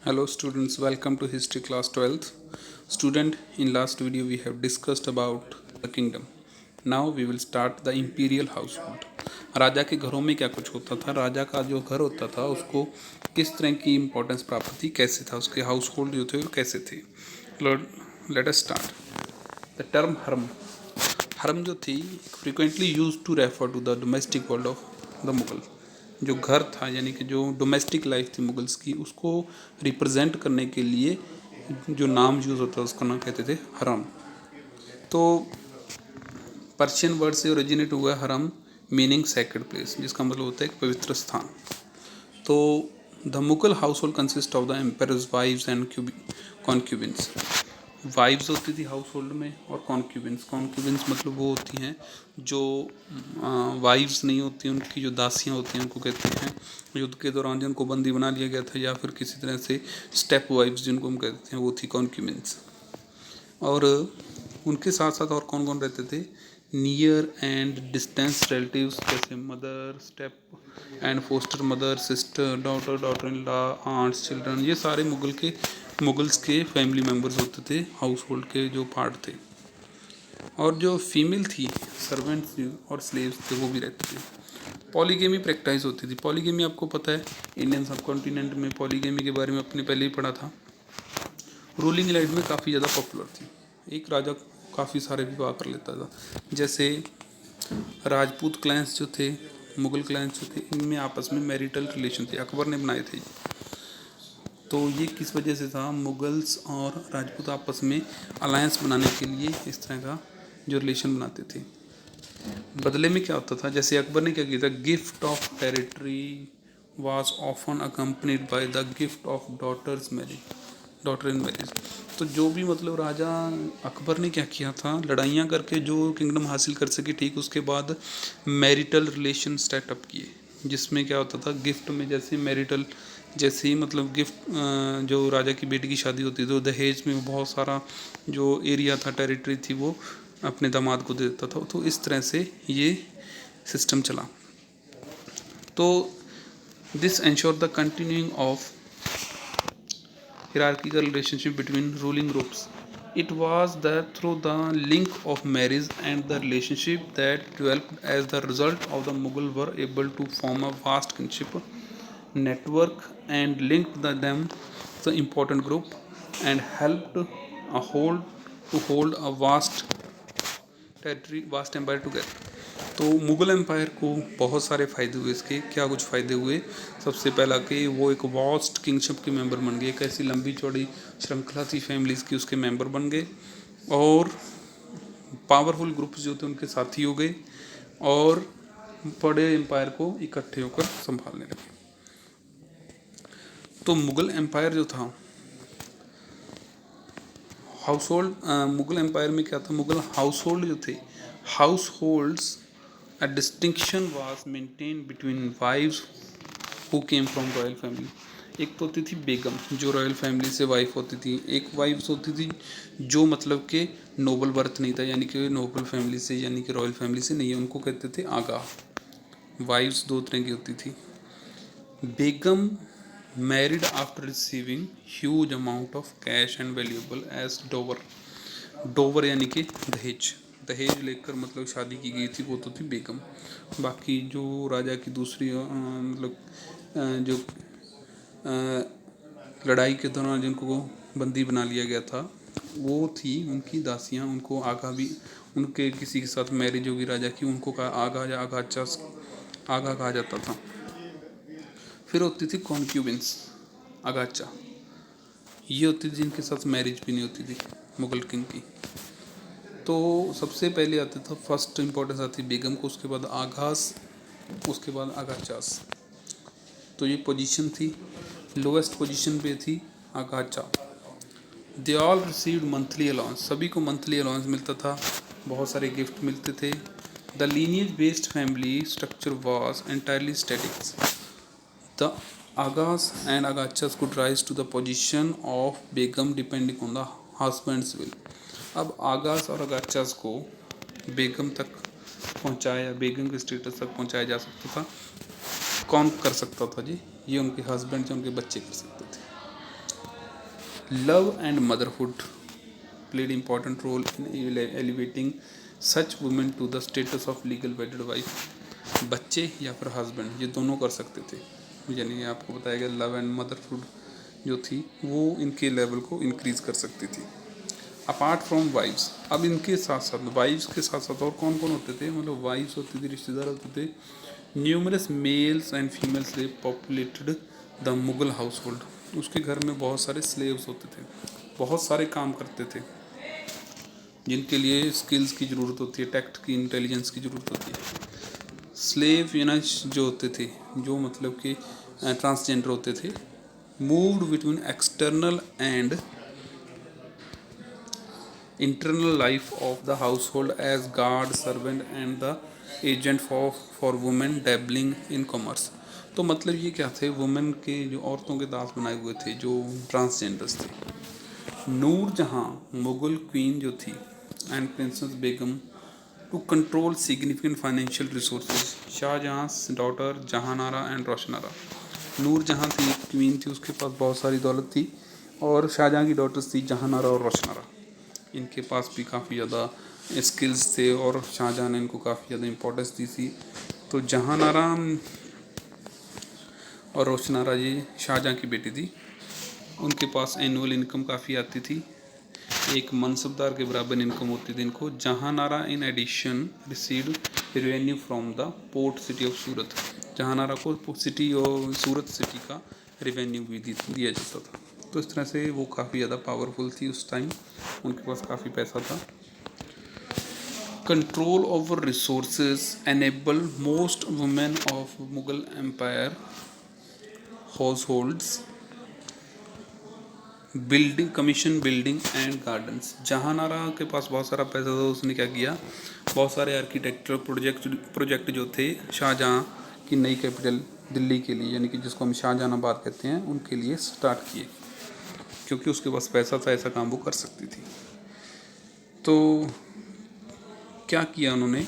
Hello students, welcome to history class 12th. Student, in last video we have discussed about the kingdom. Now we will start the imperial household. राजा के घरों में क्या कुछ होता था, राजा का जो घर होता था उसको किस तरह की इम्पोर्टेंस प्राप्त थी, कैसे था, उसके हाउस होल्ड जो थे वो कैसे थे. Let us start the term harem. हरम जो थी frequently use to refer to the domestic world of the Mughal. जो घर था यानी कि जो डोमेस्टिक लाइफ थी मुगल्स की, उसको रिप्रेजेंट करने के लिए जो नाम यूज़ होता है उसका नाम कहते थे हरम. तो पर्शियन वर्ड से ओरिजिनेट हुआ हरम, मीनिंग सेक्रेड प्लेस, जिसका मतलब होता है एक पवित्र स्थान. तो the Mughal household consist of the empire's wives and concubines. Wives होती थी हाउस होल्ड में और कॉन्क्यूबिन्स. कॉन्क्यूबिन्स मतलब वो होती हैं जो वाइव्स नहीं होती, उनकी जो दासियाँ होती हैं उनको कहते हैं. युद्ध के दौरान जिनको बंदी बना लिया गया था या फिर किसी तरह से स्टेप वाइव्स जिनको हम कहते हैं वो थी कॉन्क्यूबिन्स. और उनके साथ साथ और कौन कौन रहते थे, नियर एंड डिस्टेंस रिलेटिव्स जैसे mother, step and foster mother, sister, daughter in law, aunts, children, ये सारे मुगल्स के फैमिली मेम्बर्स होते थे, हाउस होल्ड के जो पार्ट थे. और जो फीमेल थी, सर्वेंट्स और स्लेव्स थे, वो भी रहते थे. पॉलीगेमी प्रैक्टिस होती थी. पॉलीगेमी आपको पता है, इंडियन सब कॉन्टिनेंट में पॉलीगेमी के बारे में अपने पहले ही पढ़ा था. रूलिंग एलाइट में काफ़ी ज़्यादा पॉपुलर थी. एक राजा काफ़ी सारे विवाह कर लेता था. जैसे राजपूत क्लैंस जो थे, मुगल क्लैंस जो थे, इनमें आपस में मैरिटल रिलेशन थे, अकबर ने बनाए थे. तो ये किस वजह से था, मुगल्स और राजपूत आपस में अलायंस बनाने के लिए इस तरह का जो रिलेशन बनाते थे. बदले में क्या होता था, जैसे अकबर ने क्या किया था, gift of territory was often accompanied by the gift of daughter in marriage. तो जो भी मतलब राजा अकबर ने क्या किया था, लड़ाइयाँ करके जो किंगडम हासिल कर सके, ठीक उसके बाद मैरिटल रिलेशन स्टार्टअप किए, जिसमें क्या होता था, गिफ्ट में जैसे मैरिटल, जैसे ही मतलब गिफ्ट जो राजा की बेटी की शादी होती थी तो दहेज में बहुत सारा जो एरिया था, टेरिटरी थी, वो अपने दामाद को दे देता था. तो इस तरह से ये सिस्टम चला. तो this ensure the continuing of hierarchical relationship between ruling groups. It was that through the link of marriage and the relationship that developed as the result of the Mughal were able to form a vast kinship network and linked them the important group and helped hold a vast territory, vast empire together. तो Mughal empire को बहुत सारे फ़ायदे हुए. इसके क्या कुछ फ़ायदे हुए, सबसे पहला कि वो एक वास्ट किंगशिप के मेंबर बन गए. एक ऐसी लंबी चौड़ी श्रृंखला थी फैमिलीज़ की, उसके मेंबर बन गए. और पावरफुल ग्रुप्स जो थे उनके साथी हो गए और बड़े एम्पायर को इकट्ठे होकर संभालने लगे. तो मुग़ल एम्पायर जो था, हाउस होल्ड, मुग़ल एम्पायर में क्या था, मुग़ल हाउस होल्ड जो थे, house holds a distinction was maintained between wives who came from royal family. एक तो होती थी बेगम जो रॉयल फैमिली से वाइफ होती थी. एक वाइफ्स होती थी जो मतलब कि नोबल बर्थ नहीं था, यानी कि नोबल फैमिली से यानी कि रॉयल फैमिली से नहीं है, उनको कहते थे आगा. वाइफ्स दो तरह की होती थी. Begum married after receiving huge amount of cash and valuable as dower. Dower यानी कि दहेज. दहेज लेकर मतलब शादी की गई थी, वो तो थी बेगम. बाकी जो राजा की दूसरी मतलब जो लड़ाई के दौरान जिनको बंदी बना लिया गया था, वो थी उनकी दासियाँ. उनको आगा भी, उनके किसी के साथ मैरिज होगी राजा की, उनको कहा आगा या आगा कहा जाता था. फिर होती थी कॉन्क्यूबिन्स, अगाचा. ये होती थी जिनके साथ मैरिज भी नहीं होती थी मुगल किंग की. तो सबसे पहले आता था, फर्स्ट इंपॉर्टेंस आती बेगम को, उसके बाद आगास, उसके बाद आगाचास. तो ये पोजीशन थी. लोएस्ट पोजीशन पे थी aghacha. They all received monthly allowance. सभी को मंथली अलाउंस मिलता था, बहुत सारे गिफ्ट मिलते थे. The lineage based family structure was entirely static. The aghas and aghachas could rise to the position of begum depending on the husband's will. अब आगास और अगाचास को बेगम तक पहुंचाया, बेगम के स्टेटस तक पहुंचाया जा सकता था. कौन कर सकता था जी, ये उनके हस्बैंड या उनके बच्चे कर सकते थे. Love and motherhood played important role in elevating such women to the status of legal wedded wife. बच्चे या फिर हस्बैंड ये दोनों कर सकते थे, यानी आपको बताया गया लव एंड मदरहुड जो थी वो इनके लेवल को इंक्रीज कर सकती थी। अपार्ट फ्रॉम वाइफ्स, अब इनके साथ साथ वाइफ्स के साथ साथ और कौन कौन होते थे, मतलब वाइफ्स होती थी, रिश्तेदार होते थे। Numerous mails and female slave populated the Mughal house hold, उसके घर में बहुत सारे स्लेव्स होते थे, बहुत सारे काम करते थे जिनके लिए स्किल्स की ज़रूरत होती है, टैक्ट की, इंटेलिजेंस की ज़रूरत होती है। स्लेव यानी जो होते थे, जो मतलब कि ट्रांसजेंडर होते थे, moved between external and internal life of the household as guard, servant and the agent for women dabbling in commerce। तो मतलब ये क्या थे, वुमेन के जो औरतों के दास बनाए हुए थे जो ट्रांसजेंडर्स थे। नूर जहाँ मुगल क्वीन जो थी and princess begum to control significant financial resources, Shahjahan daughter Jahanara and Roshanara. Nur Jahan थी क्वीन थी, उसके पास बहुत सारी दौलत थी, और शाहजहाँ की डॉटर्स थी जहानारा और रोशनारा। इनके पास भी काफ़ी ज़्यादा स्किल्स थे और शाहजहाँ ने इनको काफ़ी ज़्यादा इम्पोर्टेंस दी थी। तो जहानारा और रोशनारा ये शाहजहाँ की बेटी थी, उनके पास एनुअल इनकम काफ़ी आती थी, एक मनसबदार के बराबर इनकम होती थी इनको। Jahanara in addition received revenue from the port city of Surat, Jahanara को सिटी और सूरत सिटी का रेवेन्यू भी दिया जाता था। तो इस तरह से वो काफ़ी ज़्यादा पावरफुल थी उस टाइम, उनके पास काफ़ी पैसा था। Control over resources enable most women of Mughal empire households building commission building and gardens. Jahanara के पास बहुत सारा पैसा था, उसने क्या किया, बहुत सारे आर्किटेक्चरल प्रोजेक्ट जो थे शाहजहाँ की नई कैपिटल दिल्ली के लिए, यानी कि जिसको हम शाहजहानाबाद कहते हैं, उनके लिए स्टार्ट किए, क्योंकि उसके पास पैसा था, ऐसा काम वो कर सकती थी। तो क्या किया उन्होंने,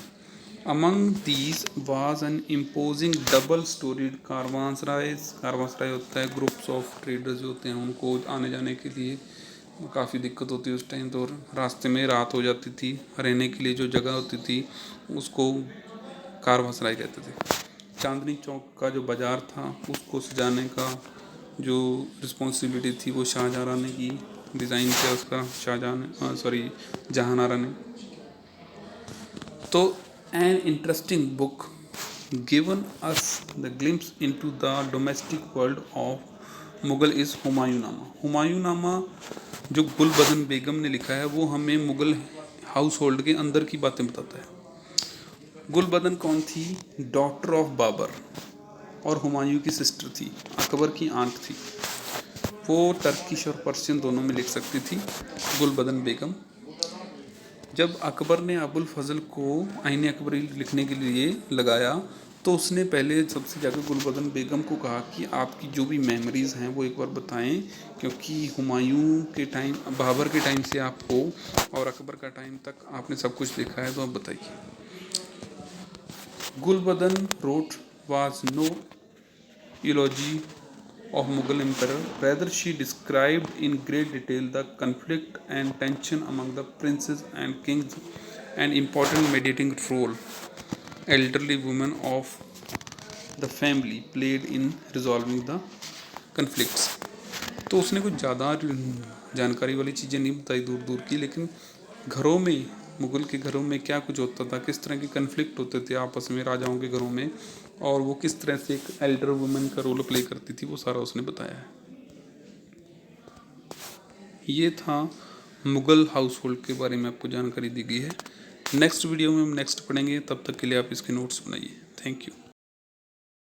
among these was an imposing double storied caravanserai होता है, ग्रुप्स ऑफ ट्रेडर्स जो होते हैं उनको आने जाने के लिए काफ़ी दिक्कत होती है उस टाइम, तो रास्ते में रात हो जाती थी, रहने के लिए जो जगह होती थी उसको कारवांसराय कहते थे। चांदनी चौक का जो बाज़ार था उसको सजाने का जो रिस्पॉन्सिबिलिटी थी वो शाहजहाँ ने की, डिज़ाइन किया उसका जहानारा ने। तो an interesting book given us the glimpse into the domestic world of Mughal is Humayunnama. Humayunnama जो गुलबदन बेगम ने लिखा है वो हमें मुगल हाउस होल्ड के अंदर की बातें बताता है। गुलबदन कौन थी, डॉटर ऑफ बाबर, और हुमायूं की सिस्टर थी, अकबर की आंट थी। वो टर्किश और पर्शियन दोनों में लिख सकती थी गुलबदन बेगम। जब अकबर ने अबुल फजल को आईन अकबरी लिखने के लिए लगाया तो उसने पहले सबसे ज़्यादा गुलबदन बेगम को कहा कि आपकी जो भी मेमोरीज़ हैं वो एक बार बताएं, क्योंकि हुमायूं के टाइम, बाबर के टाइम से आपको और अकबर का टाइम तक आपने सब कुछ देखा है, तो आप बताइए। Gulbadan wrote was no eulogy of Mughal emperor, rather she described in great detail the conflict and tension among the princes and kings and important mediating role elderly women of the family played in resolving the conflicts। तो उसने कुछ ज़्यादा जानकारी वाली चीज़ें नहीं बताई दूर दूर की, लेकिन घरों में, मुग़ल के घरों में क्या कुछ होता था, किस तरह के कन्फ्लिक्ट होते थे आपस में राजाओं के घरों में, और वो किस तरह से एक एल्डर वुमेन का रोल प्ले करती थी, वो सारा उसने बताया है। ये था मुग़ल हाउस होल्ड के बारे में आपको जानकारी दी गई है। नेक्स्ट वीडियो में हम नेक्स्ट पढ़ेंगे, तब तक के लिए आप इसके नोट्स बनाइए। Thank you.